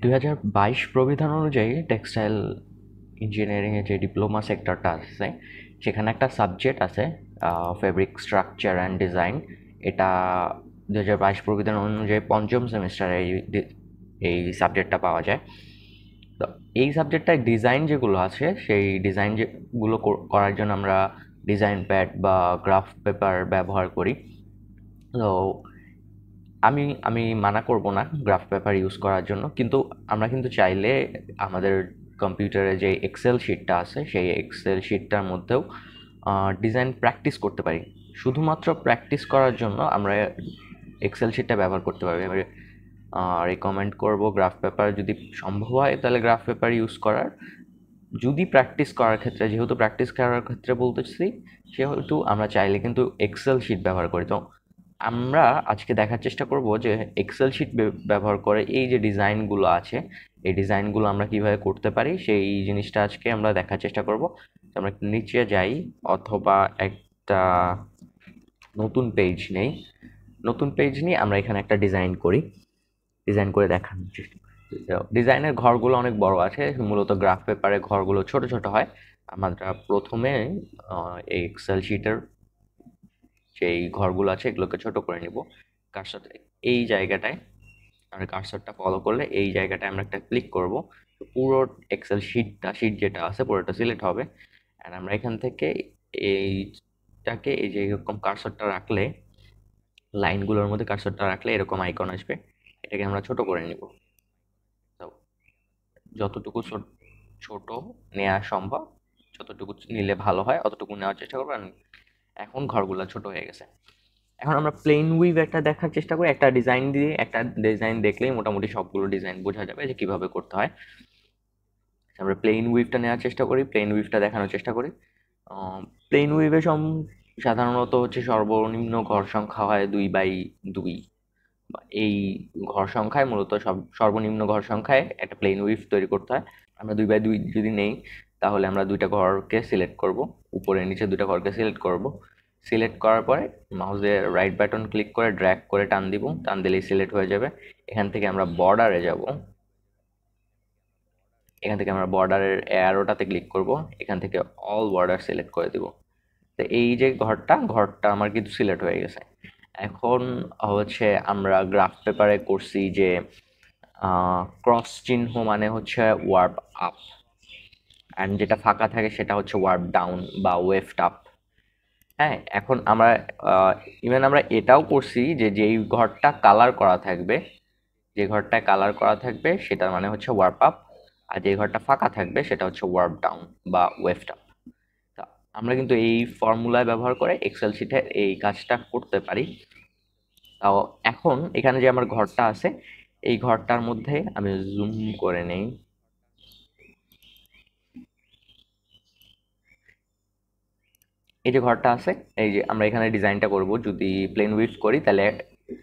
2022 প্রবিধান অনুযায়ী টেক্সটাইল ইঞ্জিনিয়ারিংয়ে যে ডিপ্লোমা সেক্টরটা আছে সেখানে একটা সাবজেক্ট আছে ফেব্রিক স্ট্রাকচার অ্যান্ড ডিজাইন। এটা 2022 প্রবিধান অনুযায়ী পঞ্চম সেমিস্টারে এই সাবজেক্টটা পাওয়া যায়। তো এই সাবজেক্টটায় ডিজাইন যেগুলো আছে সেই ডিজাইন যেগুলো করার জন্য আমরা ডিজাইন প্যাড বা গ্রাফ পেপার ব্যবহার করি। তো আমি আমি মানা করব না গ্রাফ পেপার ইউজ করার জন্য, কিন্তু আমরা কিন্তু চাইলে আমাদের কম্পিউটারে যে এক্সেল শিটটা আছে সেই এক্সেল শিটটার মধ্যেও ডিজাইন প্র্যাকটিস করতে পারি। শুধুমাত্র প্র্যাকটিস করার জন্য আমরা এক্সেল শিটটা ব্যবহার করতে পারি। আমি রেকমেন্ড করব গ্রাফ পেপার, যদি সম্ভব হয় তাহলে গ্রাফ পেপার ইউজ করার। যদি প্র্যাকটিস করার ক্ষেত্রে, যেহেতু প্র্যাকটিস করার ক্ষেত্রে বলতেছি, সেহেতু আমরা চাইলে কিন্তু এক্সেল শিট ব্যবহার করি। তো আমরা আজকে দেখার চেষ্টা করব যে এক্সেল শিট ব্যবহার করে এই যে ডিজাইনগুলো আছে এই ডিজাইনগুলো আমরা কিভাবে করতে পারি সেই জিনিসটা আজকে আমরা দেখার চেষ্টা করব। আমরা নিচে যাই অথবা একটা নতুন পেজ নেই, নতুন পেজ নিয়ে আমরা এখানে একটা ডিজাইন করি, ডিজাইন করে দেখানোর চেষ্টা করি। ডিজাইনের ঘরগুলো অনেক বড় আছে, মূলত গ্রাফ পেপারে ঘরগুলো ছোট ছোট হয়। আমরা প্রথমে এই এক্সেল শিটের যেই ঘরগুলো আছে এগুলোকে ছোট করে নিব। কার্সর এই জায়গাটায়, আর কার্সরটা ফলো করলে এই জায়গাটায় আমরা একটা ক্লিক করব। তো পুরো এক্সেল শিট যেটা আছে পুরোটা সিলেক্ট হবে। আর আমরা এখান থেকে এইটাকে এই যে এরকম কার্সরটা রাখলে, লাইনগুলোর মধ্যে কার্সরটা রাখলে এরকম আইকন আসবে। এটাকে আমরা ছোট করে নিব। তো যতটুকু ছোট নেওয়া সম্ভব, যতটুকু নিলে ভালো হয় অতটুকু নেওয়ার চেষ্টা করবো। এখন ঘরগুলো ছোট হয়ে গেছে। এখন আমরা প্লেন উইভ একটা দেখার চেষ্টা করি। একটা ডিজাইন দিয়ে, একটা ডিজাইন দেখলেই মোটামুটি সবগুলো ডিজাইন বোঝা যাবে যে কিভাবে করতে হয়। আমরা প্লেন উইভটা নেওয়ার চেষ্টা করি, প্লেন উইভটা দেখানোর চেষ্টা করি। প্লেন উইভে সাধারণত হচ্ছে সর্বনিম্ন ঘর সংখ্যা হয় 2x2। এই ঘর সংখ্যায় মূলত সর্বনিম্ন ঘর সংখ্যায় একটা প্লেন উইভ তৈরি করতে হয়। আমরা 2x2 যদি নেই তাহলে আমরা দুইটা ঘরকে সিলেক্ট করব, উপরে নিচে দুইটা ঘরকে সিলেক্ট করব। সিলেক্ট করার পরে মাউসের রাইট বাটন ক্লিক করে ড্র্যাগ করে টান দিব, টান দিলেই সিলেক্ট হয়ে যাবে। এখান থেকে আমরা বর্ডারে যাব, এখান থেকে আমরা বর্ডারের অ্যারোটাতে ক্লিক করব, এখান থেকে অল বর্ডার সিলেক্ট করে দিব। তো এই যে ঘরটা আমার কিন্তু সিলেক্ট হয়ে গেছে। এখন হচ্ছে আমরা গ্রাফ পেপারে করছি যে ক্রস চিহ্ন মানে হচ্ছে ওয়ার্প আপ, অ্যান্ড যেটা ফাঁকা থাকে সেটা হচ্ছে ওয়ার্প ডাউন বা ওয়েফট আপ। হ্যাঁ, এখন আমরা ইভেন আমরা এটাও করছি যে যেই ঘরটা কালার করা থাকবে, যে ঘরটা কালার করা থাকবে সেটার মানে হচ্ছে ওয়ার্প আপ, আর যে ঘরটা ফাঁকা থাকবে সেটা হচ্ছে ওয়ার্প ডাউন বা ওয়েফট আপ। তা আমরা কিন্তু এই ফর্মুলায় ব্যবহার করে এক্সেল শিটে এই কাজটা করতে পারি। তাও এখন এখানে যে আমার ঘরটা আছে এই ঘরটার মধ্যে আমি জুম করে নেই। এই যে ঘরটা আছে, এই যে আমরা এখানে ডিজাইনটা করব, যদি প্লেন উইডথ করি তাহলে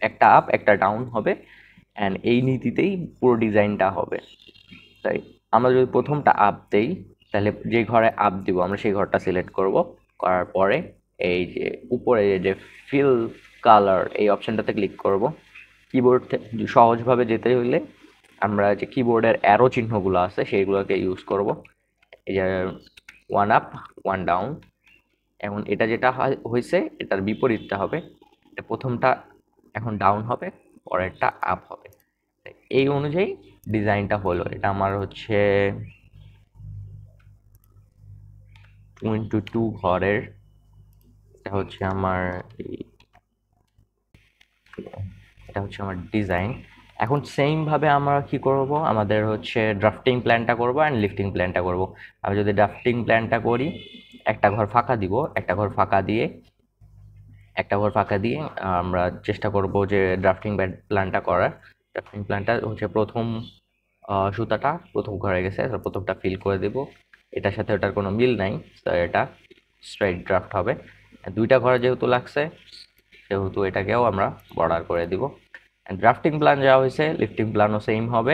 একটা আপ একটা ডাউন হবে, অ্যান্ড এই নীতিতেই পুরো ডিজাইনটা হবে। তাই আমরা যদি প্রথমটা আপ দেই তাহলে যে ঘরে আপ দিব আমরা সেই ঘরটা সিলেক্ট করব। করার পরে এই যে উপরে যে ফিল কালার এই অপশনটাতে ক্লিক করব। কিবোর্ড সহজভাবে যেতে হইলে আমরা যে কিবোর্ডের অ্যারো চিহ্নগুলো আছে সেইগুলোকে ইউজ করব। এই যে ওয়ান আপ ওয়ান ডাউন, এখন এটা যেটা হয়েছে এটার বিপরীতটা হবে। প্রথমটা এখন ডাউন হবে, পরেরটা আপ হবে। এই অনুযায়ী ডিজাইনটা হলো। এটা আমার হচ্ছে 2x2 ঘরের, এটা হচ্ছে আমার এটা হচ্ছে আমার ডিজাইন। এখন সেম ভাবে আমরা কি করব, আমাদের হচ্ছে ড্রাফটিং প্ল্যানটা করব অ্যান্ড লিফটিং প্ল্যানটা করব। আমি যদি ড্রাফটিং প্ল্যানটা করি, একটা ঘর ফাঁকা দিব, একটা ঘর ফাঁকা দিয়ে আমরা চেষ্টা করব যে ড্রাফটিং প্ল্যানটা করার। ড্রাফটিং প্ল্যানটা হচ্ছে প্রথম সুতাটা প্রথম ঘরে গেছে, প্রথমটা ফিল করে দেব। এটার সাথে ওটার কোনো মিল নাই, তো এটা স্ট্রাইট ড্রাফট হবে। দুইটা ঘরে যেহেতু লাগছে সেহেতু এটাকেও আমরা বর্ডার করে দিব। ড্রাফটিং প্ল্যান যা হয়েছে লিফটিং প্ল্যানও সেম হবে।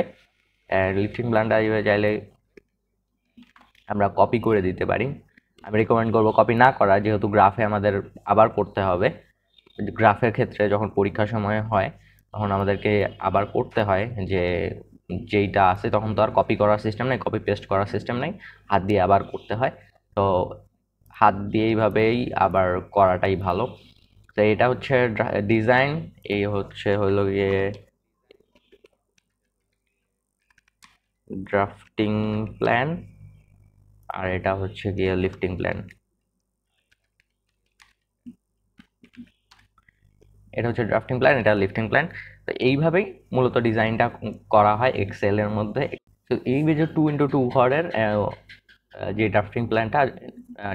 লিফটিং প্ল্যানটা চাইলে আমরা কপি করে দিতে পারি। আমি রেকমেন্ড করবো কপি না করা, যেহেতু গ্রাফে আমাদের আবার করতে হবে। গ্রাফের ক্ষেত্রে যখন পরীক্ষার সময় হয় তখন আমাদেরকে আবার করতে হয় যে যেইটা আছে তখন তো আর কপি করার সিস্টেম নেই, কপি পেস্ট করার সিস্টেম নেই, হাত দিয়ে আবার করতে হয়। তো হাত দিয়ে এইভাবেই আবার করাটাই ভালো। তো এটা হচ্ছে ডিজাইন, এই হলো গিয়ে ড্রাফটিং প্ল্যান, আর এটা হচ্ছে গিয়ে লিফটিং প্ল্যান। এটা হচ্ছে ড্রাফটিং প্ল্যান, এটা লিফটিং প্ল্যান। তো এইভাবেই মূলত ডিজাইনটা করা হয় এক্সেল এর মধ্যে। তো এই যে 2x2 ঘরের যে ড্রাফটিং প্ল্যানটা,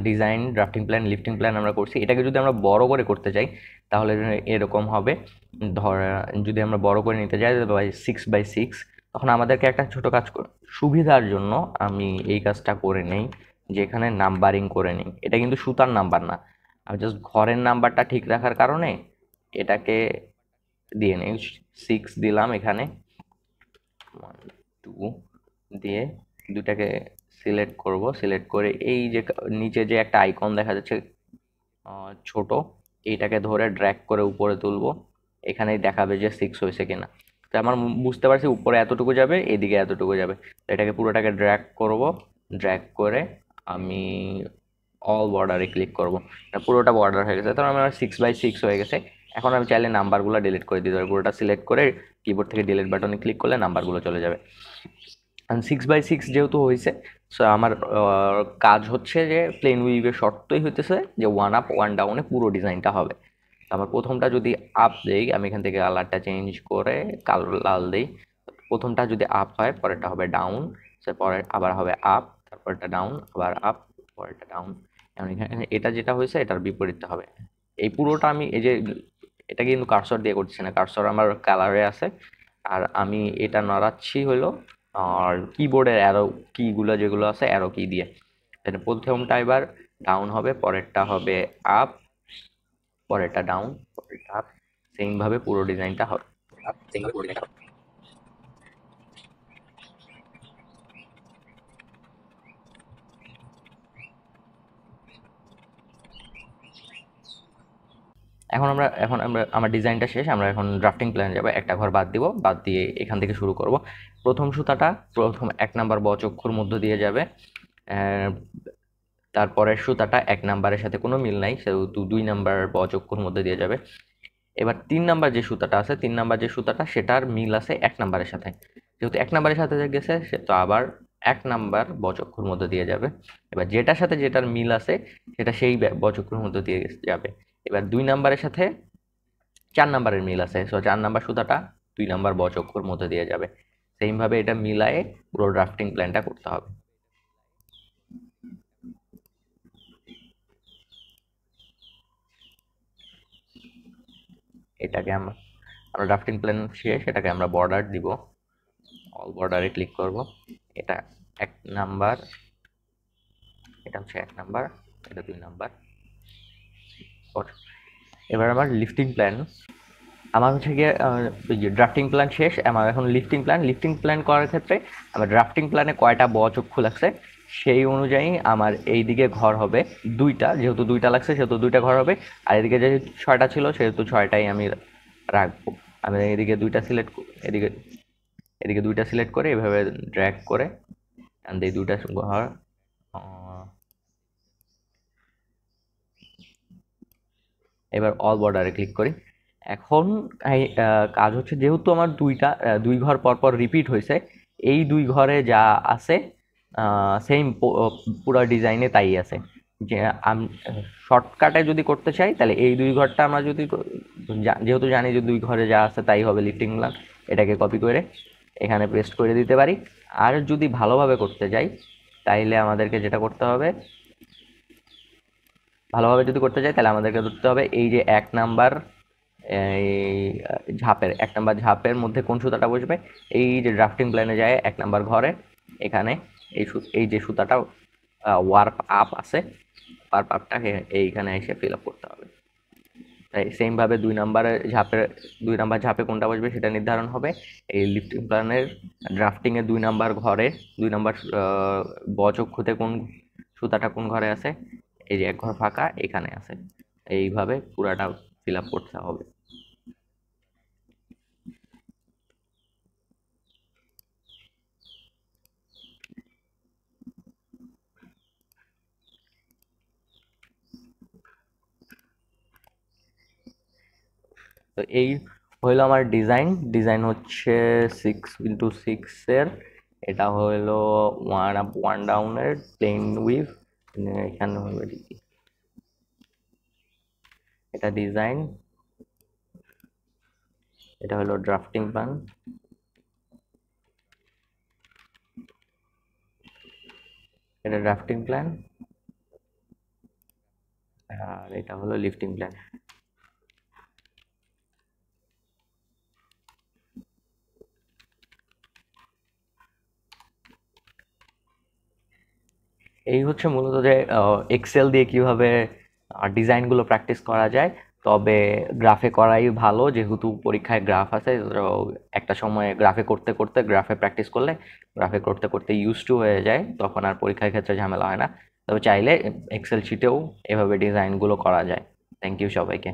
design, drafting plan, lifting plan আমরা করছি, এটাকে যদি আমরা বড় করে করতে চাই তাহলে এরকম হবে। ধর যদি আমরা বড় করে নিতে যাই 6x6, তখন আমাদেরকে একটা ছোট কাজ সুবিধার জন্য আমি এই কাজটা করে নেই, যে এখানে নাম্বারিং করে নিই। এটা কিন্তু সুতার নাম্বার না, আমি জাস্ট ঘরের নাম্বারটা ঠিক রাখার কারণে এটাকে দিয়ে নেই। 6 দিলাম এখানে, 1 2 দিয়ে দুটাকে সিলেক্ট করব। সিলেক্ট করে এই যে নিচে যে একটা আইকন দেখা যাচ্ছে ছোট, এইটাকে ধরে ড্র্যাগ করে উপরে তুলবো, এখানেই দেখাবে যে 6 হয়েছে কিনা। তো আমার বুঝতে পারছি উপরে এতটুকু যাবে, এদিকে এতটুকু যাবে। তো এটাকে পুরোটাকে ড্র্যাগ করব, ড্র্যাগ করে আমি অল বর্ডারে ক্লিক করব। পুরোটা বর্ডার হয়ে গেছে, তার আমার 6x6 হয়ে গেছে। এখন আমি চাইলে নাম্বারগুলো ডিলিট করে দিতে পারি, পুরোটা সিলেক্ট করে কিবোর্ড থেকে ডিলিট বাটনে ক্লিক করলে নাম্বারগুলো চলে যাবে। 6x6 যেহেতু হয়েছে, সো আমার কাজ হচ্ছে যে প্লেন উইভের শর্তই হইতেছে যে 1 আপ 1 ডাউনে পুরো ডিজাইনটা হবে। আমার প্রথমটা যদি আপ দেই, আমি এখান থেকে কালারটা চেঞ্জ করে কালো লাল দেই, প্রথমটা যদি আপ হয় পরেরটা হবে ডাউন, পরে আবার হবে আপ, তারপরটা ডাউন, আবার আপ, পরেরটা ডাউন। এখন এখানে এটা যেটা হয়েছে এটার বিপরীতটা হবে। এই পুরোটা আমি এই যে এটা কিন্তু কার্সর দিয়ে করছি না, কার্সর আমার কালারে আছে, আর আমি এটা নড়াচ্ছি হলো আর কিবোর্ডের অ্যারো কিগুলো যেগুলো আছে অ্যারো কি দিয়ে। তাহলে প্রথমটা এবার ডাউন হবে, পরেরটা হবে আপ, পরেরটা ডাউন, পরেরটা আপ, সেম ভাবে পুরো ডিজাইনটা হবে। এখন আমরা আমার ডিজাইনটা শেষ, আমরা এখন ড্রাফটিং প্ল্যানে যাবো। একটা ঘর বাদ দিব, বাদ দিয়ে এখান থেকে শুরু করব। প্রথম সুতাটা প্রথম 1 নাম্বার বচক্ষুর মধ্য দিয়ে যাবে, তারপরের সুতাটা 1 নাম্বারের সাথে কোনো মিল নাই, সেহেতু 2 নাম্বার বচক্ষুর মধ্যে দিয়ে যাবে। এবার 3 নাম্বার যে সুতাটা আছে, 3 নাম্বার যে সুতাটা সেটার মিল আছে 1 নাম্বারের সাথে, যেহেতু 1 নাম্বারের সাথে গেছে সে তো আবার 1 নাম্বার বচক্ষুর মধ্যে দিয়ে যাবে। এবার যেটার সাথে যেটার মিল আছে সেটা সেই বচক্ষুর মধ্যে দিয়ে যাবে। এবার 2 নাম্বারের সাথে 4 নাম্বারের মিল আছে, সো 4 নাম্বার সুতাটা 2 নাম্বার বচক্ষুর মধ্যে দিয়ে যাবে। সেম ভাবে এটা মিলায়ে পুরো ড্রাফটিং প্ল্যানটা করতে হবে। এটাকে আমরা ড্রাফটিং প্ল্যান শেষ, এটাকে আমরা বর্ডার দিব, অল বর্ডারে ক্লিক করব। এটা 1 নাম্বার, এটা হচ্ছে 1 নাম্বার, এটা 2 নাম্বার। এবার আমার লিফটিং প্ল্যান, আমার হচ্ছে গিয়ে ড্রাফটিং প্ল্যান শেষ, আমার এখন লিফটিং প্ল্যান। লিফটিং প্ল্যান করার ক্ষেত্রে আমার ড্রাফটিং প্ল্যানে কয়টা বচক্ষু লাগছে সেই অনুযায়ী আমার এই দিকে ঘর হবে 2টা, যেহেতু 2টা লাগছে সেহেতু 2টা ঘর হবে। আর এদিকে যে 6টা ছিল সেহেতু 6টাই আমি রাখবো। আমি এদিকে 2টা সিলেক্ট, এদিকে এদিকে 2টা সিলেক্ট করে এভাবে ড্র্যাগ করে এই 2টা ঘর এবার অল বর্ডারে ক্লিক করি। এখন কাজ হচ্ছে যেহেতু আমার 2 ঘর পর পর রিপিট হয়েছে, এই 2 ঘরে যা আছে সেম পুরো ডিজাইনে তাই আছে। যে আমি শর্টকাটে যদি করতে চাই তাহলে এই 2 ঘরটা আমরা যদি যেহেতু জানি যে 2 ঘরে যা আছে তাই হবে লিফটিং প্ল্যান, এটাকে কপি করে এখানে পেস্ট করে দিতে পারি। আর যদি ভালোভাবে করতে যাই তাইলে আমাদেরকে যেটা করতে হবে, ভালোভাবে যদি করতে চাই তাহলে আমাদেরকে ধরতে হবে এই যে 1 নাম্বার এই ঝাপের 1 নাম্বার ঝাপের মধ্যে কোন সুতাটা বসবে, এই যে ড্রাফটিং প্ল্যানে যায় 1 নাম্বার ঘরে, এখানে এই যে সুতাটা ওয়ার্প আপ আছে, ওয়ার্প আপটাকে এইখানে এসে ফিল আপ করতে হবে। তাই সেম ভাবে 2 নাম্বার ঝাপে কোনটা বসবে সেটা নির্ধারণ হবে। এই লিফটিং প্ল্যানের ড্রাফটিং এর 2 নাম্বার ঘরে 2 নাম্বার বচক্ষুতে কোন সুতাটা কোন ঘরে আছে, এই যে 1 ঘর ফাঁকা এখানে আছে, এইভাবে পুরাটা ফিল আপ করতে হবে। তো এই হইলো আমার ডিজাইন। ডিজাইন হচ্ছে 6x6 এর। এটা হইলো 1 up 1 ডাউনের প্লেন উইভ। এখানে হলো এটা ডিজাইন, এটা হলো ড্রাফটিং প্ল্যান, এটা ড্রাফটিং প্ল্যান, আর এটা হলো লিফটিং প্ল্যান। এই হচ্ছে মূলত যে এক্সেল দিয়ে কিভাবে ডিজাইনগুলো প্র্যাকটিস করা যায়। তবে গ্রাফে করাই ভালো, যেহেতু পরীক্ষায় গ্রাফ আছে। তো একটা সময় গ্রাফে করতে করতে, গ্রাফে প্র্যাকটিস করলে গ্রাফে করতে করতে ইউজ টু হয়ে যায়, তখন আর পরীক্ষার ক্ষেত্রে ঝামেলা হয় না। তবে চাইলে এক্সেল শিটেও এভাবে ডিজাইনগুলো করা যায়। থ্যাংক ইউ সবাইকে।